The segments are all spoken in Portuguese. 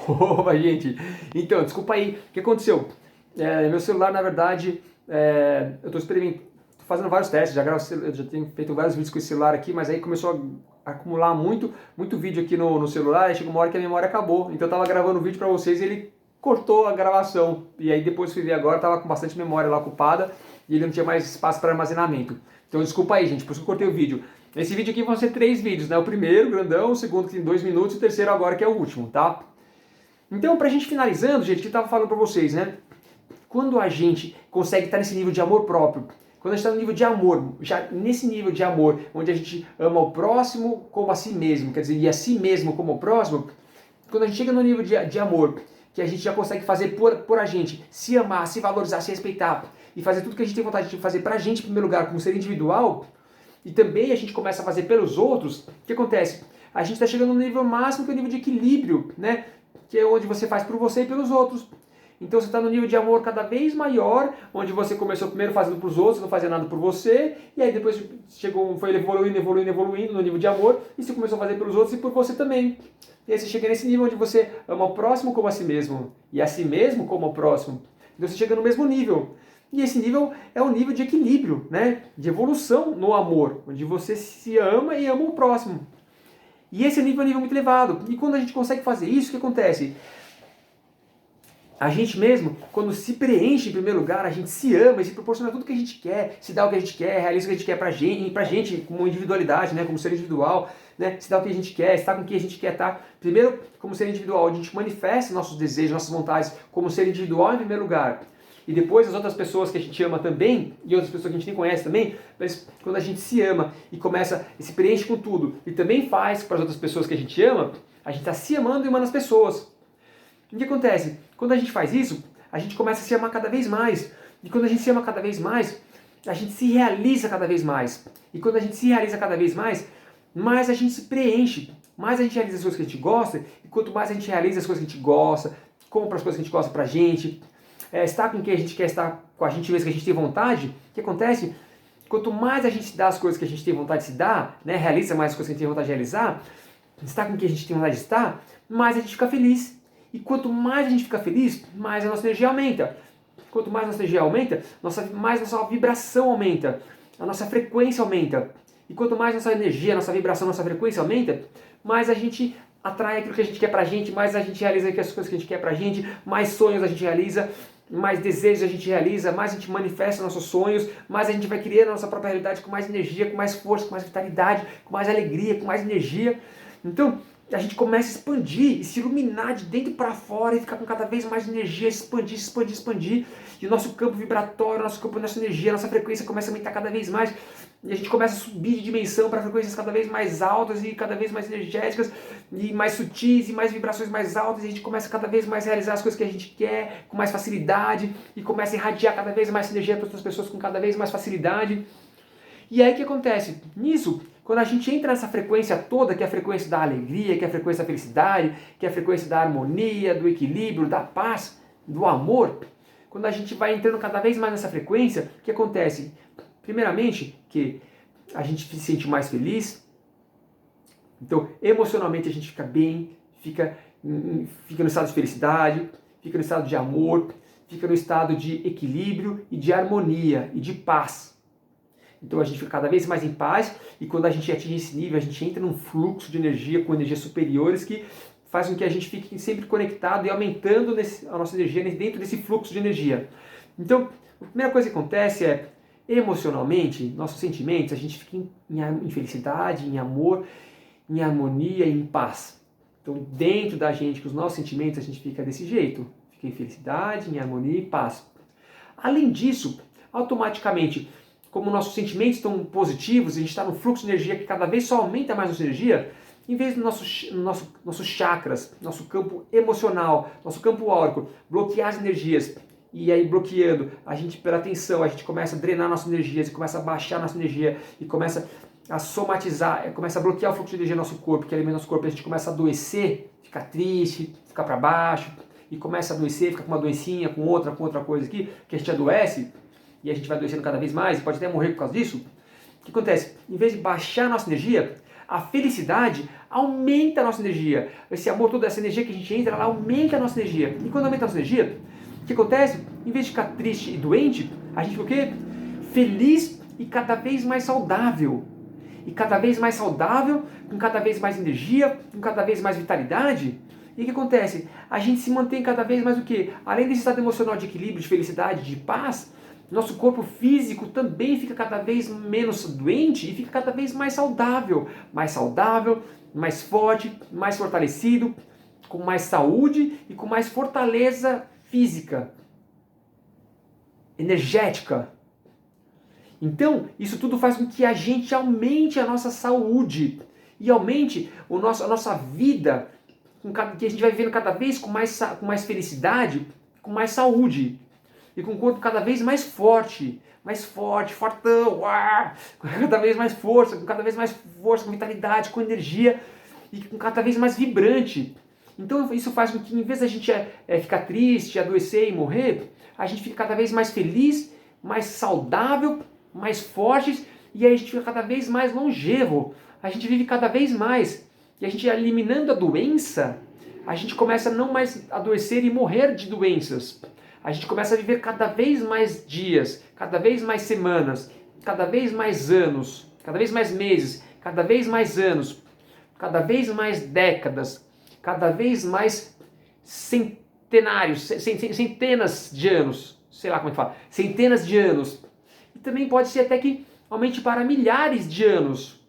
Opa, gente! Então, desculpa aí, o que aconteceu? Meu celular, na verdade, eu estou experimentando, tô fazendo vários testes, eu já tenho feito vários vídeos com esse celular aqui, mas aí começou a acumular muito vídeo aqui no celular, aí chegou uma hora que a memória acabou. Então eu estava gravando o vídeo para vocês e ele cortou a gravação. E aí depois fui ver agora, estava com bastante memória lá ocupada e ele não tinha mais espaço para armazenamento. Então desculpa aí, gente, por isso que eu cortei o vídeo. Esse vídeo aqui vão ser 3 vídeos, né? O primeiro, grandão, o segundo que tem 2 minutos e o terceiro agora que é o último, tá? Então, pra gente finalizando, gente, que eu tava falando pra vocês, né? Quando a gente consegue estar nesse nível de amor próprio, quando a gente está no nível de amor, já nesse nível de amor, onde a gente ama o próximo como a si mesmo, quer dizer, e a si mesmo como o próximo, quando a gente chega no nível de amor, que a gente já consegue fazer por a gente, se amar, se valorizar, se respeitar, e fazer tudo que a gente tem vontade de fazer pra gente em primeiro lugar, como ser individual, e também a gente começa a fazer pelos outros, o que acontece? A gente está chegando no nível máximo, que é o nível de equilíbrio, né? Que é onde você faz por você e pelos outros. Então você está no nível de amor cada vez maior, onde você começou primeiro fazendo para os outros, não fazia nada por você, e aí depois foi evoluindo no nível de amor, e você começou a fazer pelos outros e por você também. E aí você chega nesse nível onde você ama o próximo como a si mesmo, e a si mesmo como o próximo. Então você chega no mesmo nível. E esse nível é um nível de equilíbrio, né? De evolução no amor, onde você se ama e ama o próximo. E esse nível é um nível muito elevado. E quando a gente consegue fazer isso, o que acontece? A gente mesmo, quando se preenche em primeiro lugar, a gente se ama e se proporciona tudo que a gente quer, se dá o que a gente quer, realiza o que a gente quer pra gente como individualidade, né, como ser individual, né, se dá o que a gente quer, estar com quem a gente quer estar. Primeiro, como ser individual, a gente manifesta nossos desejos, nossas vontades como ser individual em primeiro lugar. E depois as outras pessoas que a gente ama também, e outras pessoas que a gente nem conhece também, mas quando a gente se ama e começa e se preenche com tudo, e também faz para as outras pessoas que a gente ama, a gente está se amando e amando as pessoas. O que acontece? Quando a gente faz isso, a gente começa a se amar cada vez mais. E quando a gente se ama cada vez mais, a gente se realiza cada vez mais. E quando a gente se realiza cada vez mais, mais a gente se preenche. Mais a gente realiza as coisas que a gente gosta. E quanto mais a gente realiza as coisas que a gente gosta, compra as coisas que a gente gosta pra gente, estar com quem a gente quer estar, com a gente mesmo que a gente tem vontade, o que acontece? Quanto mais a gente se dá as coisas que a gente tem vontade de se dar, né, realiza mais as coisas que a gente tem vontade de realizar, estar com quem a gente tem vontade de estar, mais a gente fica feliz. E quanto mais a gente fica feliz, mais a nossa energia aumenta. Quanto mais a nossa energia aumenta, mais a nossa vibração aumenta. A nossa frequência aumenta. E quanto mais nossa energia, nossa vibração, nossa frequência aumenta, mais a gente atrai aquilo que a gente quer pra gente, mais a gente realiza as coisas que a gente quer pra gente, mais sonhos a gente realiza, mais desejos a gente realiza, mais a gente manifesta nossos sonhos, mais a gente vai criar a nossa própria realidade com mais energia, com mais força, com mais vitalidade, com mais alegria, com mais energia. Então, a gente começa a expandir e se iluminar de dentro para fora e ficar com cada vez mais energia, expandir. E o nosso campo vibratório, nosso campo, nossa energia, nossa frequência começa a aumentar cada vez mais. E a gente começa a subir de dimensão para frequências cada vez mais altas e cada vez mais energéticas e mais sutis e mais vibrações mais altas. E a gente começa cada vez mais a realizar as coisas que a gente quer com mais facilidade e começa a irradiar cada vez mais energia para outras pessoas com cada vez mais facilidade. E aí o que acontece? Nisso, quando a gente entra nessa frequência toda, que é a frequência da alegria, que é a frequência da felicidade, que é a frequência da harmonia, do equilíbrio, da paz, do amor, quando a gente vai entrando cada vez mais nessa frequência, o que acontece? Primeiramente, que a gente se sente mais feliz, então emocionalmente a gente fica bem, fica no estado de felicidade, fica no estado de amor, fica no estado de equilíbrio e de harmonia e de paz. Então a gente fica cada vez mais em paz e quando a gente atinge esse nível, a gente entra num fluxo de energia com energias superiores que faz com que a gente fique sempre conectado e aumentando a nossa energia dentro desse fluxo de energia. Então, a primeira coisa que acontece é, emocionalmente, nossos sentimentos, a gente fica em felicidade, em amor, em harmonia e em paz. Então, dentro da gente, com os nossos sentimentos, a gente fica desse jeito. Fica em felicidade, em harmonia e paz. Além disso, automaticamente, como nossos sentimentos estão positivos, a gente está no fluxo de energia que cada vez só aumenta mais nossa energia, em vez do nossos chakras, nosso campo emocional, nosso campo áurico, bloquear as energias, e aí bloqueando, a gente, pela tensão, a gente começa a drenar nossas energias, e começa a baixar nossa energia, e começa a somatizar, começa a bloquear o fluxo de energia do nosso corpo, que alimenta nosso corpo, a gente começa a adoecer, ficar triste, ficar para baixo, e começa a adoecer, fica com uma doencinha, com outra coisa aqui, que a gente adoece, e a gente vai adoecendo cada vez mais, e pode até morrer por causa disso. O que acontece? Em vez de baixar a nossa energia, a felicidade aumenta a nossa energia. Esse amor, toda essa energia que a gente entra, ela aumenta a nossa energia. E quando aumenta a nossa energia, o que acontece? Em vez de ficar triste e doente, a gente fica o quê? Feliz e cada vez mais saudável. E cada vez mais saudável, com cada vez mais energia, com cada vez mais vitalidade. E o que acontece? A gente se mantém cada vez mais o quê? Além desse estado emocional de equilíbrio, de felicidade, de paz, nosso corpo físico também fica cada vez menos doente e fica cada vez mais saudável, mais forte, mais fortalecido, com mais saúde e com mais fortaleza física, energética. Então, isso tudo faz com que a gente aumente a nossa saúde e aumente a nossa vida, que a gente vai vivendo cada vez com mais felicidade, com mais saúde e com o corpo cada vez mais forte, fortão, com cada vez mais força, com vitalidade, com energia e com cada vez mais vibrante. Então isso faz com que, em vez da gente ficar triste, adoecer e morrer, a gente fica cada vez mais feliz, mais saudável, mais fortes, e aí a gente fica cada vez mais longevo, a gente vive cada vez mais, e a gente eliminando a doença, a gente começa a não mais adoecer e morrer de doenças, a gente começa a viver cada vez mais dias, cada vez mais semanas, cada vez mais anos, cada vez mais meses, cada vez mais anos, cada vez mais décadas, cada vez mais centenários, centenas de anos, sei lá como é que fala, centenas de anos. E também pode ser até que aumente para milhares de anos.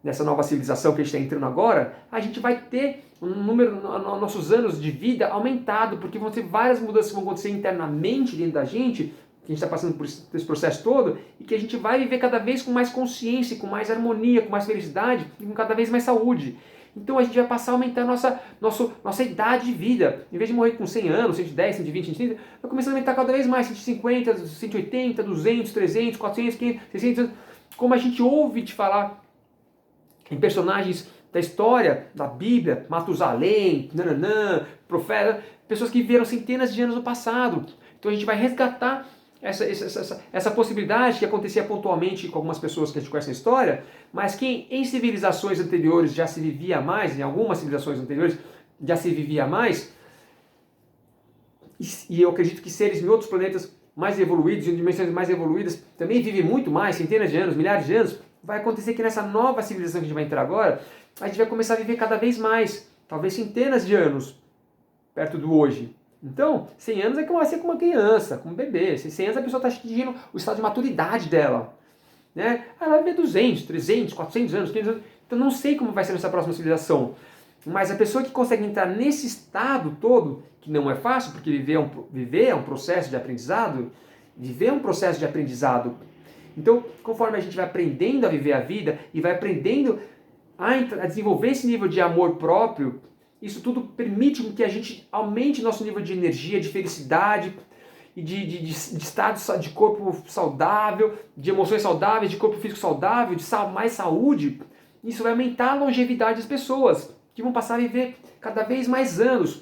Nessa nova civilização que a gente está entrando agora, a gente vai ter nossos anos de vida aumentado, porque vão ter várias mudanças que vão acontecer internamente dentro da gente, que a gente está passando por esse processo todo, e que a gente vai viver cada vez com mais consciência, com mais harmonia, com mais felicidade, e com cada vez mais saúde. Então a gente vai passar a aumentar nossa idade de vida. Em vez de morrer com 100 anos, 110, 120, 130, vai começar a aumentar cada vez mais, 150, 180, 200, 300, 400, 500, 600. Como a gente ouve te falar em personagens da história, da Bíblia, Matusalém, profeta, pessoas que viveram centenas de anos no passado. Então a gente vai resgatar essa possibilidade que acontecia pontualmente com algumas pessoas que a gente conhece na história, mas que em civilizações anteriores já se vivia mais, em algumas civilizações anteriores já se vivia mais, e eu acredito que seres em outros planetas mais evoluídos, em dimensões mais evoluídas, também vivem muito mais, centenas de anos, milhares de anos. Vai acontecer que nessa nova civilização que a gente vai entrar agora, a gente vai começar a viver cada vez mais, talvez centenas de anos, perto do hoje. Então, 100 anos é como ser com uma criança, com um bebê. 100 anos a pessoa está atingindo o estado de maturidade dela. Né? Ela vai viver 200, 300, 400 anos, 500 anos. Então não sei como vai ser nessa próxima civilização. Mas a pessoa que consegue entrar nesse estado todo, que não é fácil, porque viver é um processo de aprendizado, viver é um processo de aprendizado. Então, conforme a gente vai aprendendo a viver a vida e vai aprendendo a desenvolver esse nível de amor próprio, isso tudo permite que a gente aumente nosso nível de energia, de felicidade e de estado de corpo saudável, de emoções saudáveis, de corpo físico saudável, de mais saúde. Isso vai aumentar a longevidade das pessoas, que vão passar a viver cada vez mais anos,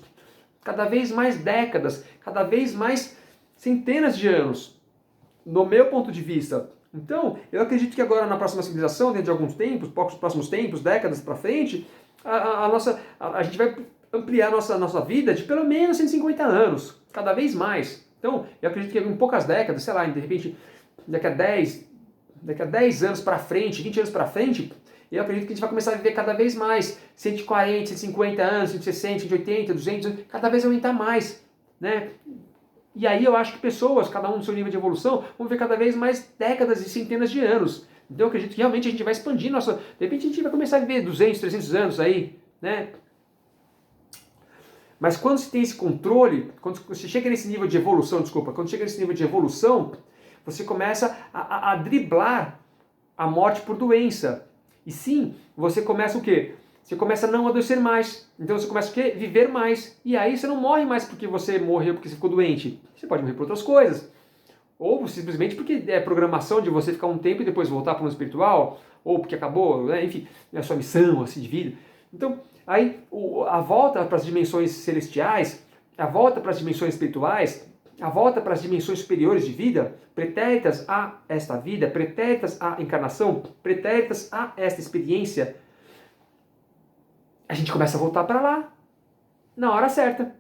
cada vez mais décadas, cada vez mais centenas de anos, no meu ponto de vista. Então, eu acredito que agora na próxima civilização, dentro de alguns tempos, poucos próximos tempos, décadas para frente, a gente vai ampliar nossa vida de pelo menos 150 anos, cada vez mais. Então, eu acredito que em poucas décadas, sei lá, de repente, daqui a 10 anos para frente, 20 anos para frente, eu acredito que a gente vai começar a viver cada vez mais, 140, 150 anos, 160, 180, 200, cada vez aumentar mais, né? E aí eu acho que pessoas, cada um no seu nível de evolução, vão viver cada vez mais décadas e centenas de anos. Então eu acredito que realmente a gente vai expandir nossa... De repente a gente vai começar a viver 200, 300 anos aí, né? Mas quando se tem esse controle, quando você chega nesse nível de evolução, quando chega nesse nível de evolução, você começa a driblar a morte por doença. E sim, você começa o quê? Você começa a não adoecer mais. Então você começa a quê? Viver mais. E aí você não morre mais porque você morreu, porque você ficou doente. Você pode morrer por outras coisas. Ou simplesmente porque é programação de você ficar um tempo e depois voltar para o mundo espiritual. Ou porque acabou, né? Enfim, é a sua missão assim, de vida. Então, aí a volta para as dimensões celestiais, a volta para as dimensões espirituais, a volta para as dimensões superiores de vida, pretéritas a esta vida, pretéritas à encarnação, pretéritas a esta experiência, a gente começa a voltar para lá na hora certa.